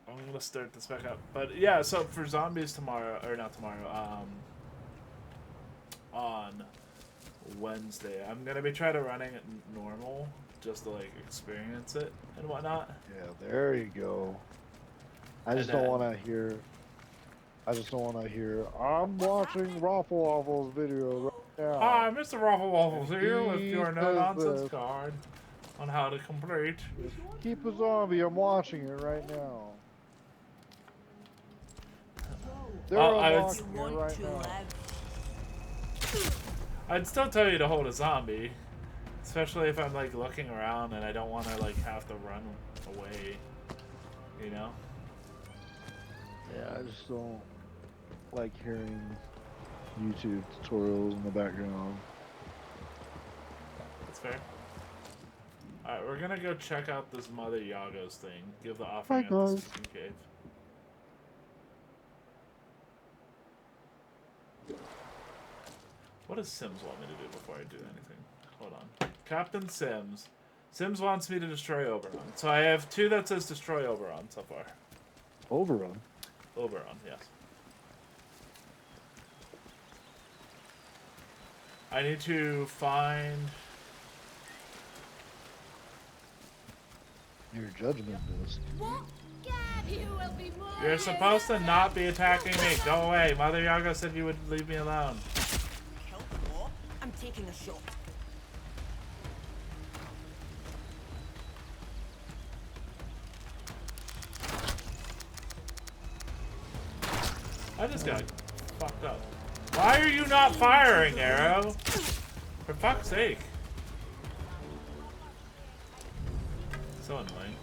I'm gonna start this back up. But yeah, so for zombies tomorrow, or not tomorrow, on Wednesday, I'm gonna be trying to running it normal just to like experience it and whatnot. Yeah, there you go. I And just don't then want to hear. I just don't want to hear. I'm watching Raffle Waffles video right now, hi, Mr. Ruffle Waffles and here with he your no says nonsense this. guide on how to complete. Keep a zombie. I'm watching it right now. They're I would unlocking it right now. I'd still tell you to hold a zombie, especially if I'm like looking around and I don't want to like have to run away. You know. Yeah, I just don't like hearing YouTube tutorials in the background. That's fair. Alright, we're gonna go check out this Mother Yago's thing. Give the Hi offering at the guys. Sleeping Cave. What does Sims want me to do before I do anything? Hold on. Captain Sims. Sims wants me to destroy Oberon. So I have 2 that says destroy Oberon so far. Overrun. Oberon, yes. I need to find... Your judgment list. You're supposed to not be attacking me. Go away. Mother Yago said you would leave me alone. I'm taking a shot. I just got fucked up. Why are you not firing, Arrow? For fuck's sake. So annoying.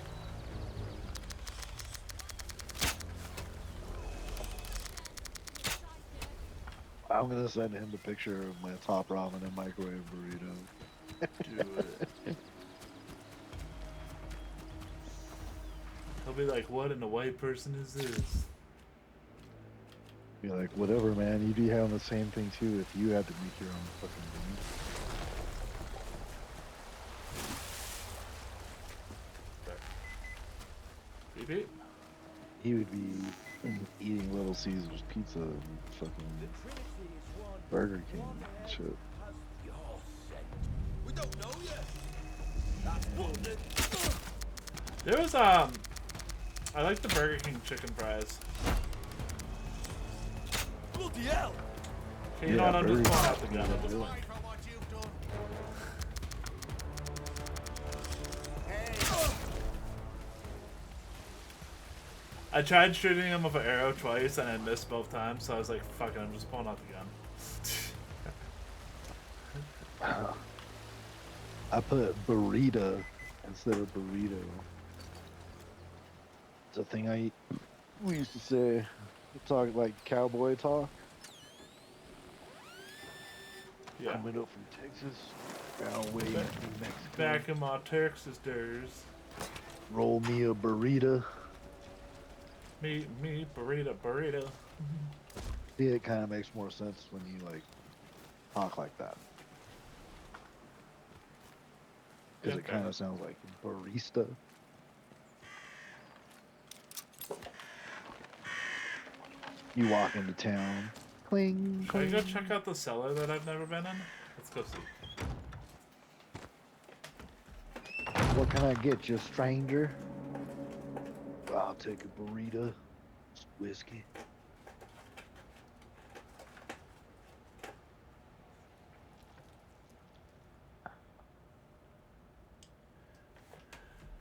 I'm gonna send him the picture of my top ramen and microwave burrito. Do it. He'll be like, what in a white person is this? Be like, whatever, man. You'd be having the same thing too if you had to make your own fucking Beep beep. He would be eating Little Caesars pizza and fucking Burger King and shit. We don't know yet. That's what There was I like the Burger King chicken fries. Bloody hell! Okay, you know what? I'm just pulling out the gun at this point. I tried shooting him with an arrow twice and I missed both times, so I was like, fuck it, I'm just pulling out the gun. I put burrito instead of burrito. It's a thing I eat. We used to say, talk like cowboy talk. Yeah. Coming up from Texas, down way in New Mexico. Back in my Texas days. Roll me a burrito. Me, burrito. See, it kind of makes more sense when you like talk like that. Because it kind of sounds like barista. You walk into town. Cling, Can I cling. go check out the cellar that I've never been in? Let's go see. What can I get you, stranger? I'll take a burrito. Whiskey.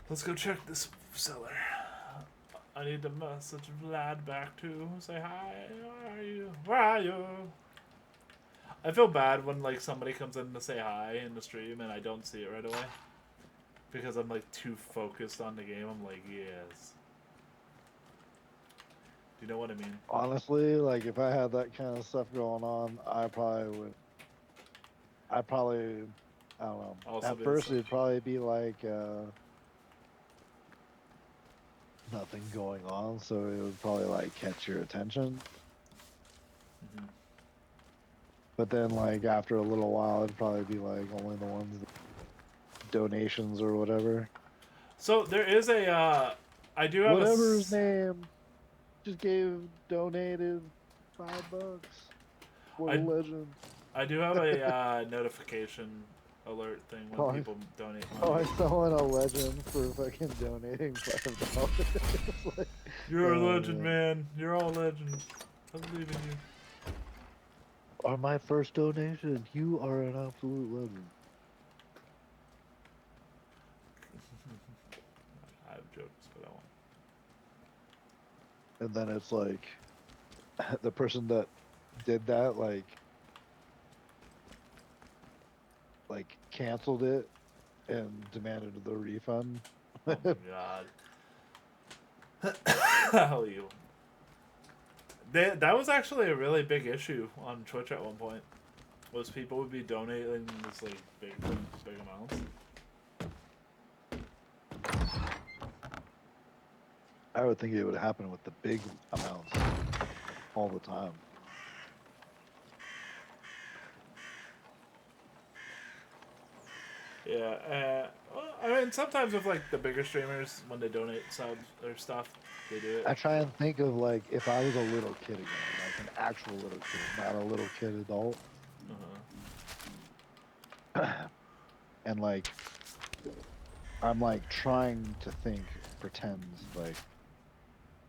Let's go check this cellar. I need to message Vlad back too. Say hi. Where are you? Where are you? I feel bad when like somebody comes in to say hi in the stream and I don't see it right away. Because I'm like too focused on the game. I'm like, yes. Do you know what I mean? Honestly, like if I had that kind of stuff going on, I probably would. I don't know. Also At be first, the it'd probably be like nothing going on, so it would probably like catch your attention. Mhm. But then, like after a little while, it'd probably be like only the ones that donations or whatever. So there is a I do have Whatever his name, just donated $5 for the I legend. I do have a notification alert thing when Oh, people donate oh, money. I saw a legend for fucking donating $5. It's like, You're a oh, legend, man. You're all legends. I believe in you. On my first donation, you are an absolute legend. I have jokes, but I won't. And then it's like the person that did that, like canceled it and demanded the refund. Oh my god. Hell you. That was actually a really big issue on Twitch at one point. Was people would be donating this like big amounts. I would think it would happen with the big amounts all the time. Yeah, well, I mean, sometimes with like the bigger streamers, when they donate subs or stuff, they do it. I try and think of like if I was a little kid again, like an actual little kid, not a little kid adult, and like I'm like trying to think, pretend like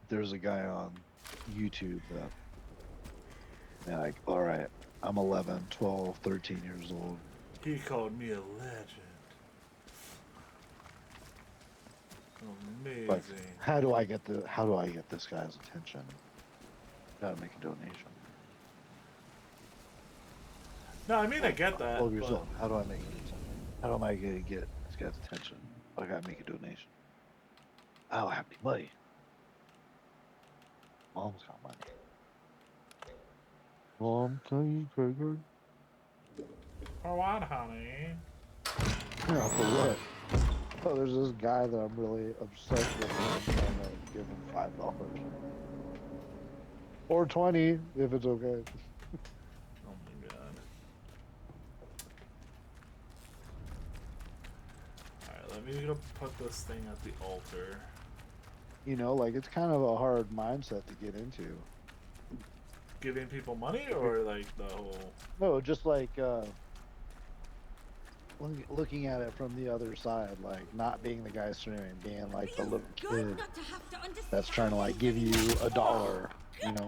there's a guy on YouTube that, yeah, like, all right, I'm 11, 12, 13 years old. He called me a legend. Amazing. Like, how do I get this guy's attention? Gotta make a donation. No, I mean I get that. 12 years but- old. How do I make it? How am I gonna get this guy's attention? I gotta make a donation. I don't have any money. Mom's got money. Mom, can you credit card? For what, honey? Yeah, for what? Oh, there's this guy that I'm really obsessed with. And I'm trying to give him $5 or 20 if it's okay. Oh my god. Alright, let me go put this thing at the altar. You know, like it's kind of a hard mindset to get into. Giving people money or like the whole. No, just like looking at it from the other side, like not being the guy streaming, being like the little kid that's trying to like give you $1, you know.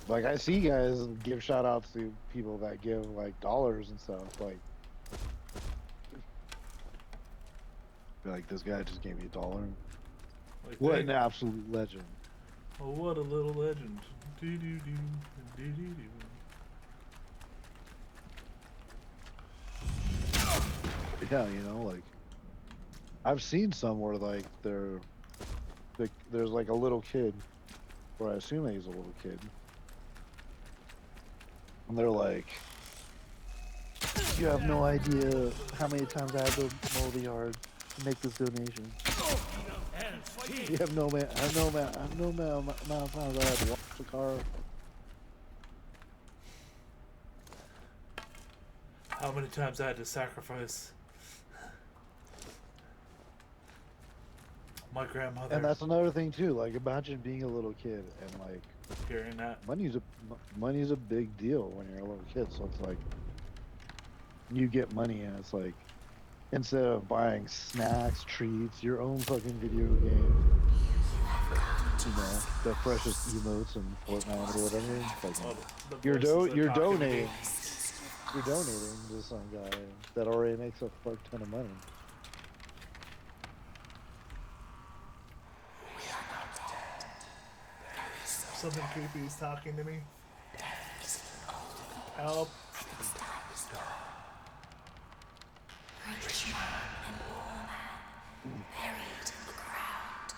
Like I see guys give shout outs to people that give like dollars and stuff, like this guy just gave me $1. Like What an absolute legend. Oh, what a little legend. Do do do do do do. Yeah, you know, like I've seen some where like there's like a little kid, or I assume he's a little kid, and they're like, you have no idea how many times I had to mow the yard to make this donation. You have no man, I know amount of times I had to wash the car. How many times I had to sacrifice my grandmother. And that's another thing too. Like imagine being a little kid and like hearing that. money's a big deal when you're a little kid. So it's like you get money and it's like instead of buying snacks, treats, your own fucking video game, you know, the freshest emotes and Fortnite or whatever. It's like, Well, the you're voices are talking to me. donating. You're donating to some guy that already makes a fuck ton of money. Something creepy is talking to me. Help. Rich man and poor man, buried in the ground,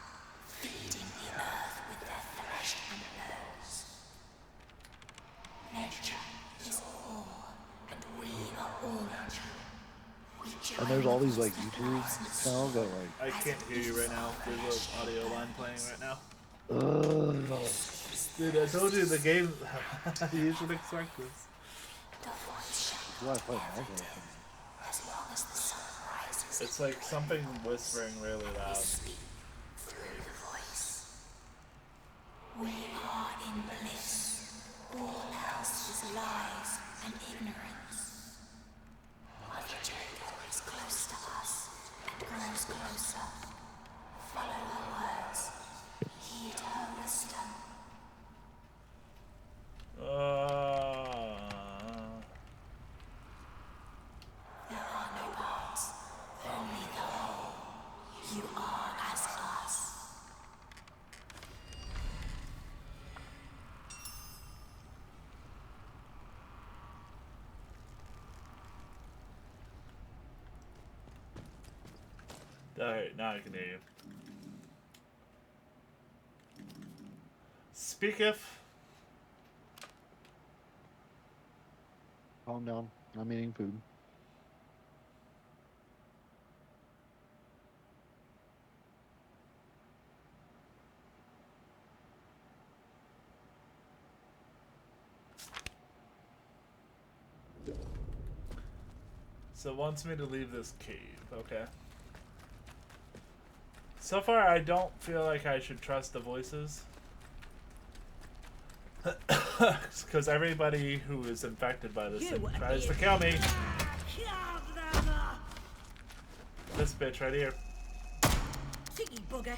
feeding the earth with their flesh and blows. Nature is all, and we are all nature. And there's all these like YouTube channels that like, I can't hear you right now. There's an audio line playing right now. Dude, I told you the game. You should expect this. why I play Minecraft. As long as the sun rises, It's like something whispering really loud. Alright, now I can hear you. Speaketh. Calm down. I'm eating food. So it wants me to leave this cave, okay. So far, I don't feel like I should trust the voices. Because everybody who is infected by this thing tries to kill me. This bitch right here. Cheeky bugger.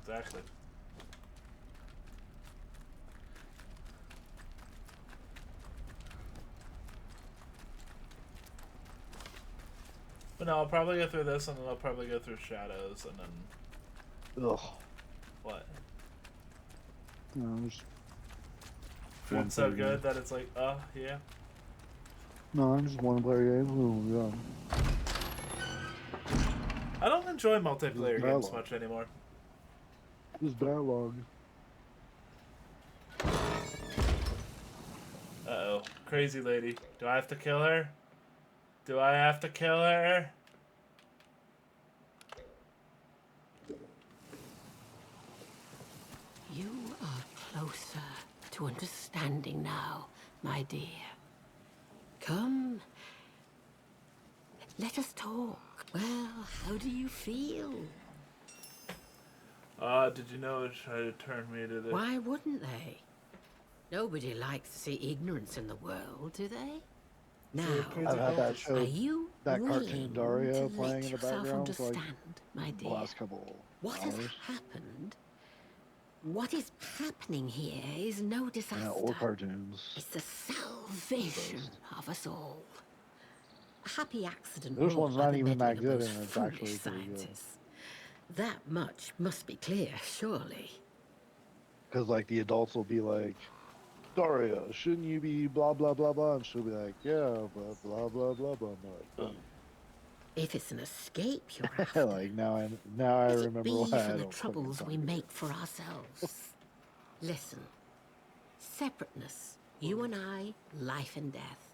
Exactly. But no, I'll probably go through this and then I'll probably go through shadows and then... Ugh. What? No, just Food's so good that it's like, oh, yeah. no, I'm just one player game. Oh, I don't enjoy multiplayer games dialogue. much anymore. Just dialogue. Uh-oh. Crazy lady. Do I have to kill her? Do I have to kill her? You are closer to understanding now, my dear. Come. Let us talk. Well, how do you feel? Did you know it tried to turn me to the... Why wouldn't they? Nobody likes to see ignorance in the world, do they? Now, I've had that are show, you that willing cartoon Dario to playing let in the yourself background for like understand, my the dear? last couple What has hours. happened? What is happening here is no disaster. Yeah, old cartoons. It's the salvation of us all. A happy accident This wrought one's by not the even meddling that of good, those and it's foolish actually pretty good. scientists. That much must be clear, surely. Because like the adults will be like, Daria, shouldn't you be blah blah blah blah? And she'll be like, yeah, but blah blah blah blah. I'm like, If it's an escape you're after, like now I let it remember be why I for the don't troubles fucking we talk to make for ourselves. Listen, separateness, you and I, life and death.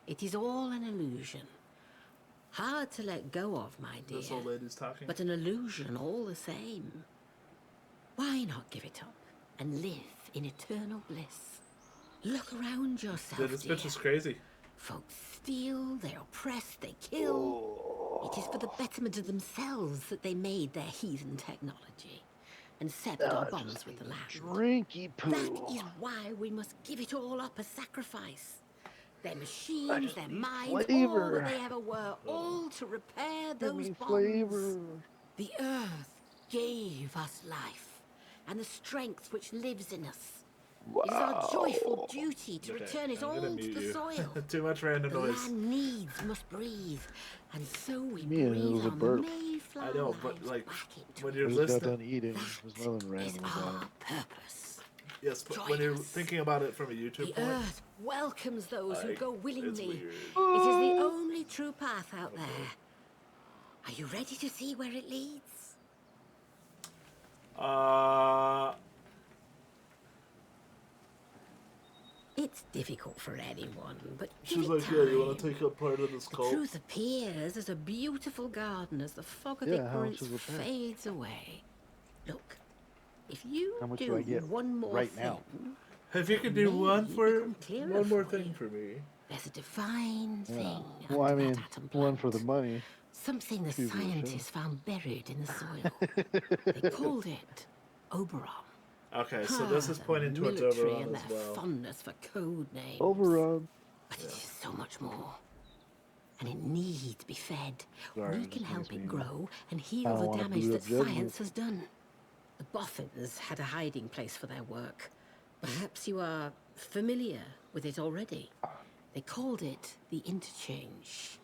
It is all an illusion. Hard to let go of, my dear. This old lady's talking. But an illusion all the same. Why not give it up and live in eternal bliss? Look around yourself, Dude, this dear. bitch is crazy. Folks steal, they oppress, they kill. It is for the betterment of themselves that they made their heathen technology and severed our bonds with the land. Drinky poo. That is why we must give it all up as sacrifice. Their machines, their minds, all flavor. that they ever were, all to repair Give those me bonds. flavor. The earth gave us life and the strength which lives in us. Wow. It is our joyful duty to Okay, return it I'm all gonna to mute the you. soil. Too much random The noise. land needs must breathe, and so we Yeah, it breathe was a our burp. Mayflower I know, but lives like, back into when it. you're I just got listening... done eating. There's nothing Is random about our it. purpose. Yes, but Join when you're us. thinking about it from a YouTube The point... earth welcomes those who like, go it's willingly. weird. It is the only true path out there. Are you ready to see where it leads? It's difficult for anyone, but give She's it like, time. yeah, you want to take up part of this The cult? truth appears as a beautiful garden as the fog of Yeah, how much ignorance is the plant? fades away. Look, if you How much do do I get one more right thing, now? If you could do may one become clearer more for thing you. for me. There's a divine Yeah. thing Well, I under mean, that atom one for the plant. money. Something the two for the show. scientists found buried in the soil. They called it Oberon. Okay, so this is the pointing towards military Oberon and as their well. fondness for code names. Overrun. But it is so much more. And it needs to be fed. Sorry, We it can just help makes it me- grow and I heal don't the wanna damage boot that up Judgment. science has done. The Boffins had a hiding place for their work. Perhaps you are familiar with it already. They called it the Interchange.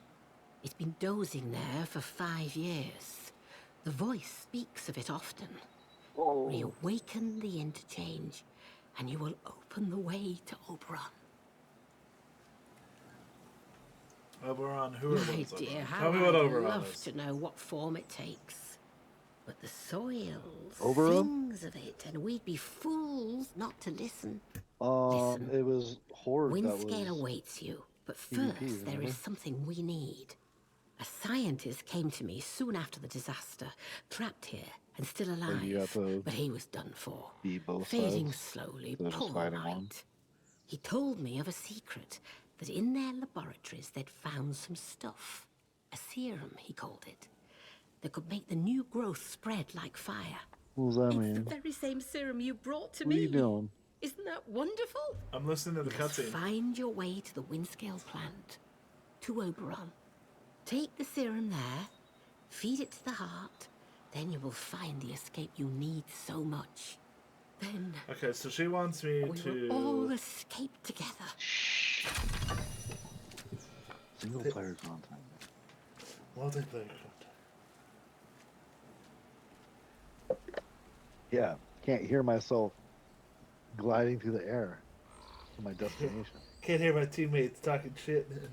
It's been dozing there for 5 years. The voice speaks of it often. Oh, Reawaken the Interchange, and you will open the way to Oberon. Oberon, who or what My is dear, Oberon? how Tell me what I'd Oberon love is. to know what form it takes. But the soil Oberon? sings of it, and we'd be fools not to listen. Listen. It was Horde that Windscale was awaits you, but PvP, first there remember? is something we need. A scientist came to me soon after the disaster, trapped here and still Like you alive, got to but he was done for. be both Fading sides slowly, instead of just poor fighting one. mite. He told me of a secret, that in their laboratories they'd found some stuff. A serum, he called it, that could make the new growth spread like fire. What does that It's mean? the very same serum you brought to What are me. you doing? Isn't that wonderful? I'm listening to the You must cutscene. find your way to the Windscale plant, to Oberon. Take the serum there, feed it to the heart, then you will find the escape you need so much. Then Okay, so she wants me we will all to. escape together. Single player content. Multiplayer. Yeah, can't hear myself gliding through the air to my destination. Can't hear my teammates talking shit and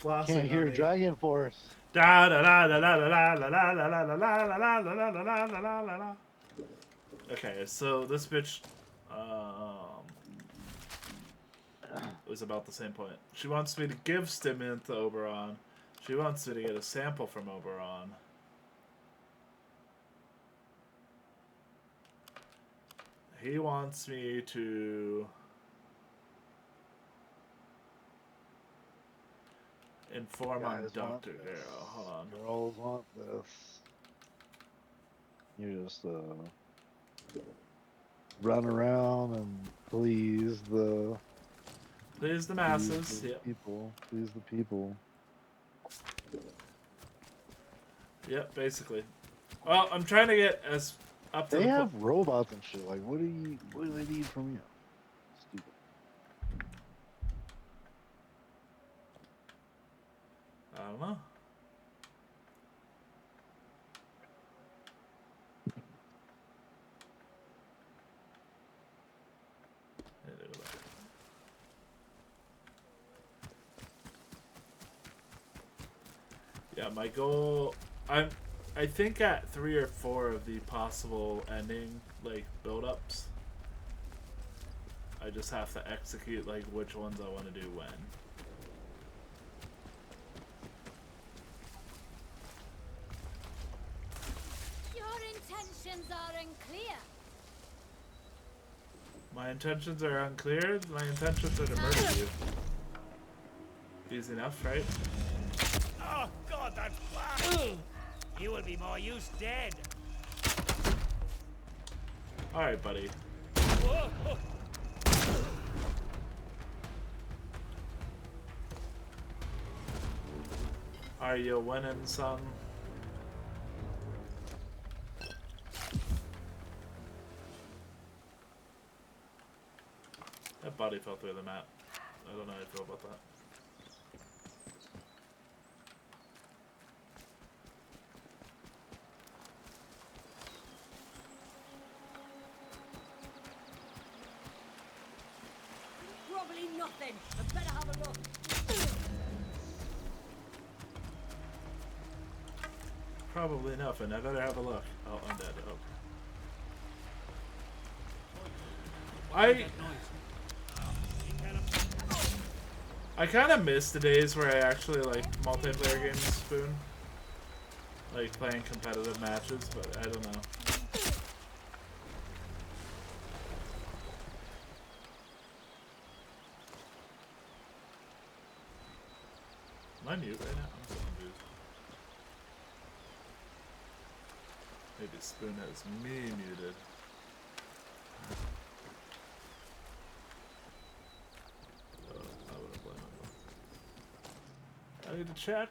flossing. Can't hear on me. Dragon Force. Da da da da da da da da da da da da da da da da da da da da. Okay, so this bitch was about the same point. She wants me to give stimulant to Oberon. She wants me to get a sample from Oberon. He wants me to inform on Guys want Dr. this. Garrow. Hold on. Girls want this. You just run around and please the Please the masses. Yep. people. Please the people. Yep, basically. Well, I'm trying to get as up to They the have robots and shit. Like, what do they need from you? Stupid. I don't know. Yeah, there we go. Yeah, my goal. I think at 3 or 4 of the possible ending like build-ups. I just have to execute like which ones I want to do when. Your intentions are unclear. My intentions are unclear. My intentions are to murder you. Easy enough, right? Oh, God, that's bad. You will be more use dead. Alright, buddy. Whoa. Are you winning, son? That body fell through the map. I don't know how I feel about that. Probably nothing. I better have a look. Probably nothing. I better have a look. Oh, undead. Oh. I kind of miss the days where I actually like multiplayer games, Spoon. Like playing competitive matches, but I don't know. Am I mute right now? I'm so confused. Maybe Spoon has me muted. I wouldn't blame him. I need to check.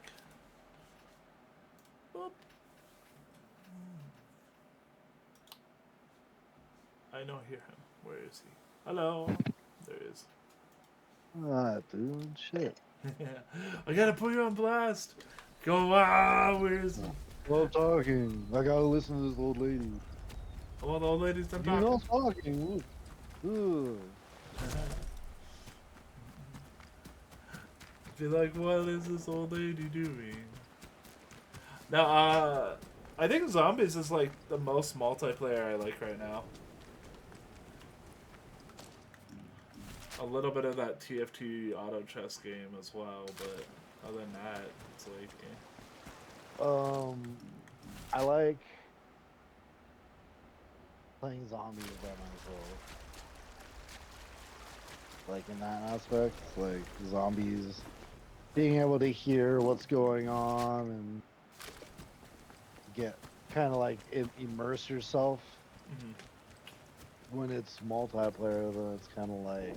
Boop. I know hear him. Where is he? Hello. There he is. Ah, dude, shit. I gotta put you on blast. Go, where is he? Stop talking. I gotta listen to this old lady. Well, the old lady's done You're talking. not talking. Ugh. Be like, what is this old lady doing? Now, I think zombies is like the most multiplayer I like right now. A little bit of that TFT auto chess game as well, but other than that, it's like, I like playing zombies by myself. Like in that aspect, like zombies, being able to hear what's going on and get kind of like immerse yourself. When it's multiplayer, then it's kind of like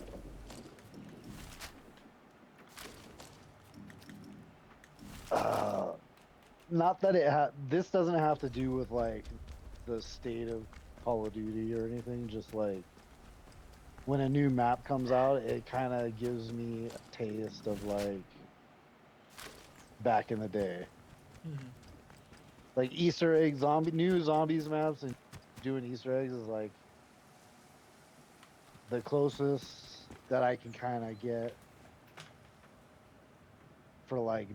not that this doesn't have to do with like the state of Call of Duty or anything, just like when a new map comes out, it kind of gives me a taste of like back in the day. Like Easter egg new zombies maps and doing Easter eggs is like the closest that I can kind of get for like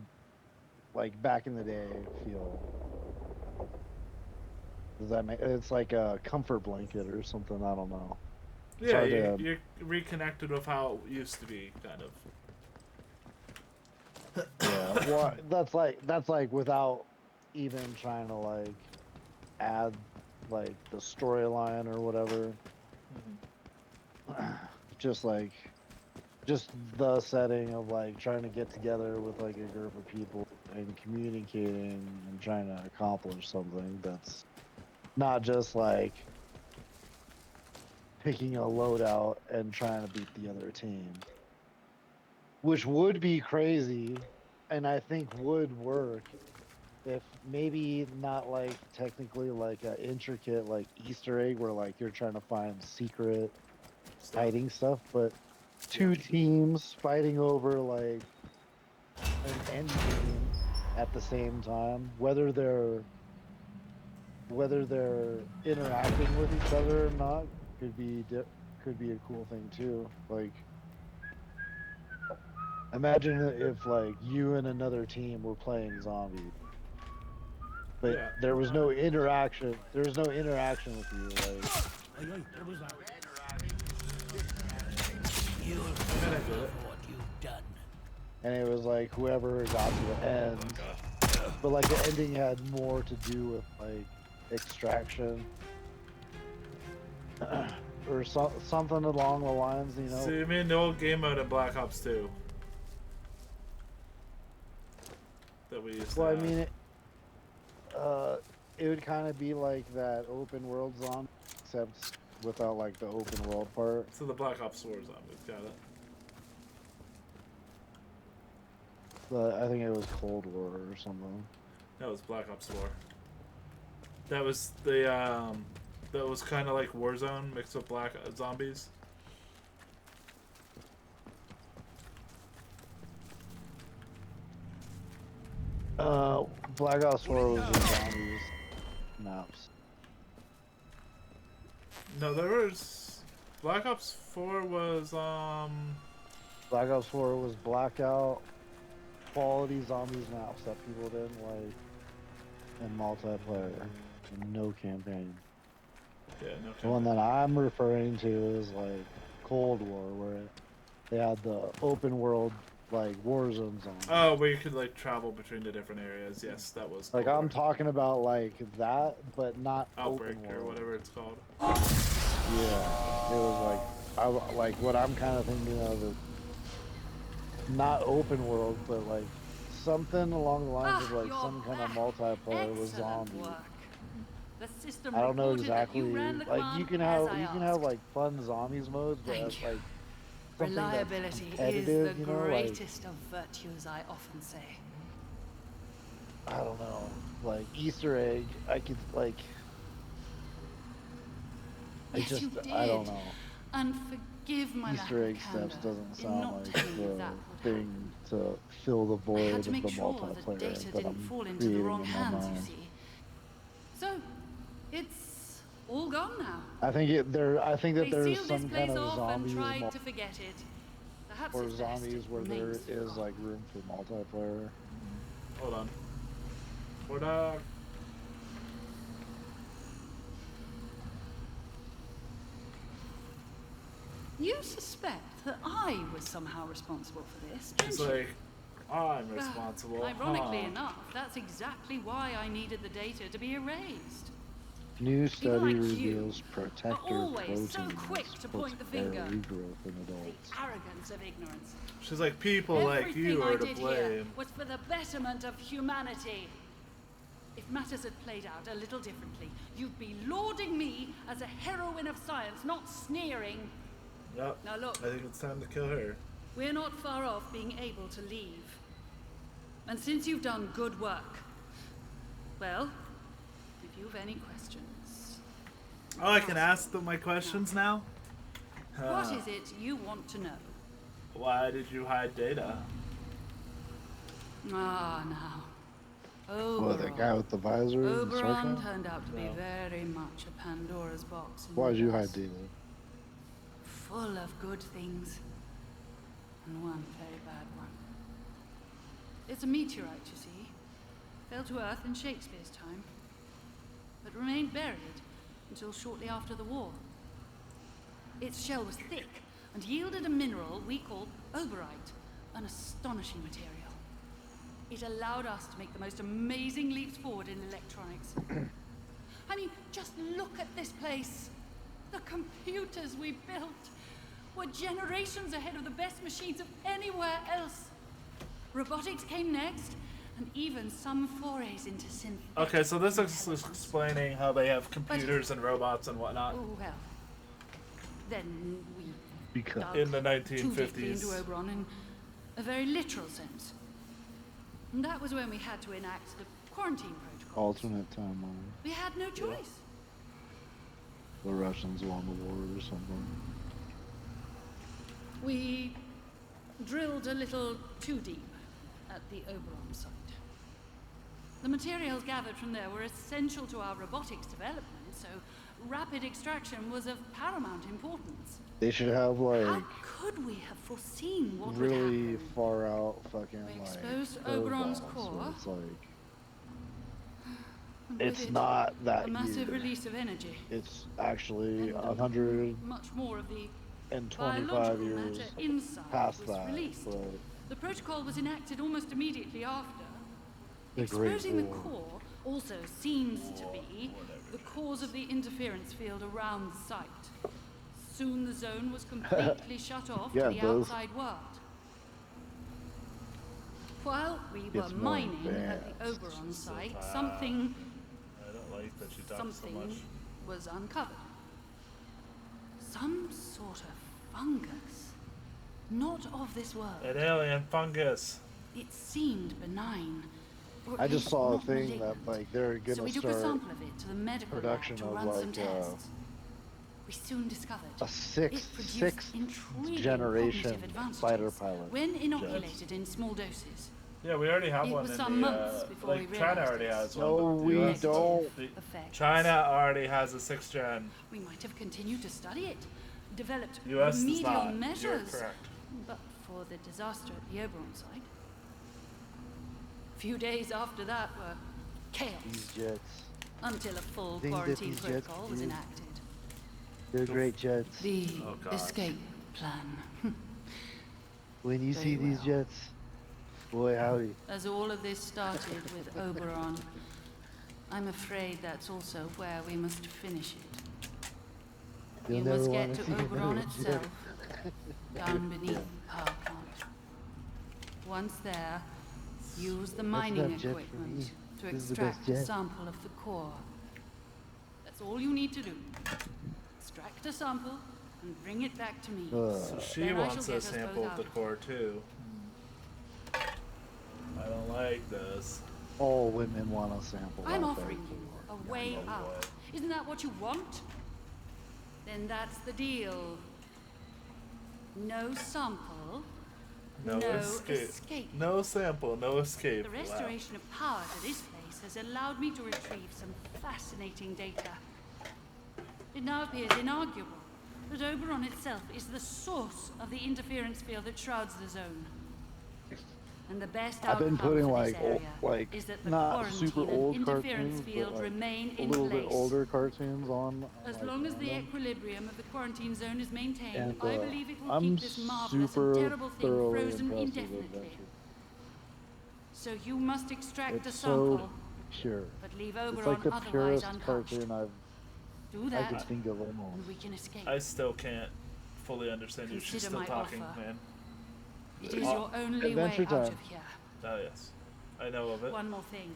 back in the day feel. Does that make it's like a comfort blanket or something? I don't know. yeah, you're reconnected with how it used to be, kind of. Yeah, well, that's like without even trying to like add like the storyline or whatever. Just like the setting of like trying to get together with like a group of people and communicating and trying to accomplish something that's not just like picking a loadout and trying to beat the other team, which would be crazy and I think would work if maybe not like technically like an intricate like Easter egg where like you're trying to find secret hiding stuff, but two teams fighting over like an end game at the same time, whether they're interacting with each other or not, could be a cool thing too. Like imagine if like you and another team were playing zombies, but there was no interaction. There was no interaction with you. Like You'll regret what you've done. and it was like whoever got to the end, but like the ending had more to do with like extraction or something along the lines, you know. So you mean the old game mode in Black Ops 2 that we used to Well, I have? mean it would kind of be like that open world zombie, except without like the open world part. So the Black Ops 4 zombies, got it. But I think it was Cold War or something. That was Black Ops 4. That was the that was kind of like Warzone mixed with Black Zombies. Black Ops 4 was the zombies maps. No, there was Black Ops 4 was Black Ops 4 was blackout quality zombies maps that people didn't like in multiplayer and no campaign. yeah, no The one that I'm referring to is like Cold War, where they had the open world like Warzone zombies. Oh, where you could like travel between the different areas. Yes, that was Like Cold I'm War. talking about like that, but not Outbreak open or world. whatever it's called. Yeah, it was like what I'm kind of thinking of is not open world, but like something along the lines of like some kind of multiplayer with zombies. The system I don't know reported that exactly. you ran the Like you command can as I have asked. like fun zombies modes, but Thank you. like something that's Reliability is competitive, the you know, like greatest of virtues, I often say. I don't know, like Easter egg. I could like. Yes, you did. I don't know. And forgive my Easter lack egg of steps candor doesn't in sound not like telling you the that would thing to fill the I void had of to the make sure that multiplayer data that didn't I'm fall into the creating wrong in my hands, you mind. see. So, it's all gone now. I think that They there's sealed this some place kind of off and zombies. tried to forget it. Perhaps or it's best zombies it where there remains is forgotten. like room for multiplayer. Hold on. What up? You suspect that I was somehow responsible for this, don't She's you? like, I'm Well, responsible. ironically huh? enough, that's exactly why I needed the data to be erased. New People study like you reveals protector always so proteins quick to puts point the hair finger. regrowth in The adults. arrogance of ignorance. She's like, people like Everything you I are to did here blame. was for the betterment of humanity. If matters had played out a little differently, you'd be lauding me as a heroine of science, not sneering. Yep. Now look. I think it's time to kill her. We're not far off being able to leave. And since you've done good work, well, if you've any questions, Oh, I can ask them my questions now? what is it you want to know? Why did you hide data? Ah, now. Well, the guy with the visor and the Oberon circle? turned out to be No. very much a Pandora's box. in Why'd you reverse. hide data? Full of good things. And one very bad one. It's a meteorite, you see. Fell to Earth in Shakespeare's time. But remained buried until shortly after the war. Its shell was thick and yielded a mineral we call oberite, an astonishing material. It allowed us to make the most amazing leaps forward in electronics. I mean, just look at this place. The computers we built were generations ahead of the best machines of anywhere else. Robotics came next, and even some forays into synthetic. Okay, so this is explaining how they have computers and robots and whatnot. Oh, well. Then we Because dug In the too deeply 1950s. into Oberon in a very literal sense. And that was when we had to enact the quarantine protocol. alternate timeline. We had no choice. The Russians won the war or something. We drilled a little too deep at the Oberon site. The materials gathered from there were essential to our robotics development, so rapid extraction was of paramount importance. They should have How like could we have foreseen what would really happen? far out fucking We like exposed Oberon's curveballs core. where it's like And with it's it, not that a massive year. release of energy. It's actually And 125 much more of the biological years matter inside past was that. released. But The protocol was enacted almost immediately after. the Great Exposing the War. core also seems to be the cause of the interference field around the site. Soon the zone was completely shut off Yeah, to the those- outside world. While we were It's more mining at the advanced. Oberon site, something I don't like that you talk so something much. was uncovered. Some sort of fungus. Not of this world. An alien fungus. It seemed benign. Or at I just least saw a not thing that malignant. like they're So gonna we took a start sample of it to the medical production lab to of run some like tests. We soon discovered a it produced sixth intriguing generation cognitive advantages fighter pilot. when inoculated in small doses. Yeah, we already have It one was in some the, months before like we China realized already this. has one. No, but the we US don't. the- Effects. China already has a 6th gen. We might have continued to study it, developed US does remedial not. You're measures. correct. But for the disaster at the Oberon site, few days after that were chaos These jets, until a full Things that quarantine these jets protocol was do. enacted. they're great jets. The Oh, God. escape plan. When you see Very these well. jets, boy howdy. As all of this started with Oberon, I'm afraid that's also where we must finish it. You'll You never must wanna get to see Oberon another jet. itself, down beneath the power plant. Once there, use the mining enough jet for equipment me. to This is the best extract a jet. sample of the core. That's all you need to do. Extract a sample and bring it back to me. So she Then I wants shall a get us sample both of the out. core too. I don't like this. All women want a sample. I'm out there. offering you a way No out. way. Isn't that what you want? Then that's the deal. No sample, No, no escape. escape. No sample, no escape. The Wow. restoration of power to this place has allowed me to retrieve some fascinating data. It now appears inarguable that Oberon itself is the source of the interference field that shrouds the zone. And the best I've been outcome putting for this like area is that the not super quarantine and old interference cartoons, but field like remain a in little place. bit older cartoons on As like, long as the random. equilibrium of the quarantine zone is maintained, And I believe it will I'm keep this marvelous and super terrible thing thoroughly frozen impressed with indefinitely. Adventure. So you must extract It's a so sample, pure. but leave It's Oberon like the otherwise purest untouched. cartoon Do I that, could think of and almost. we can escape. I still can't fully understand you. She's Consider still my talking, offer. man. It is your only Adventure way out Time. of here. Oh, yes. I know of it. One more thing.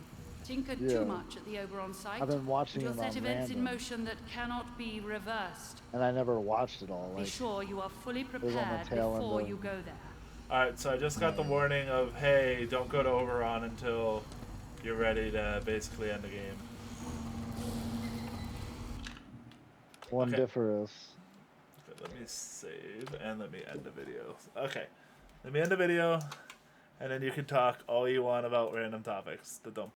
Tinkered Yeah. too much at the Oberon site. I've been watching You'll it set on events in random, motion that cannot be reversed. and I never watched it all. Be Like sure you are fully was on the prepared tail end before of- you go there. Alright, so I just got the warning of, hey, don't go to Oberon until you're ready to basically end the game. one Okay. difference. Okay, let me save and let me end the video. Okay, let me end the video, and then you can talk all you want about random topics that don't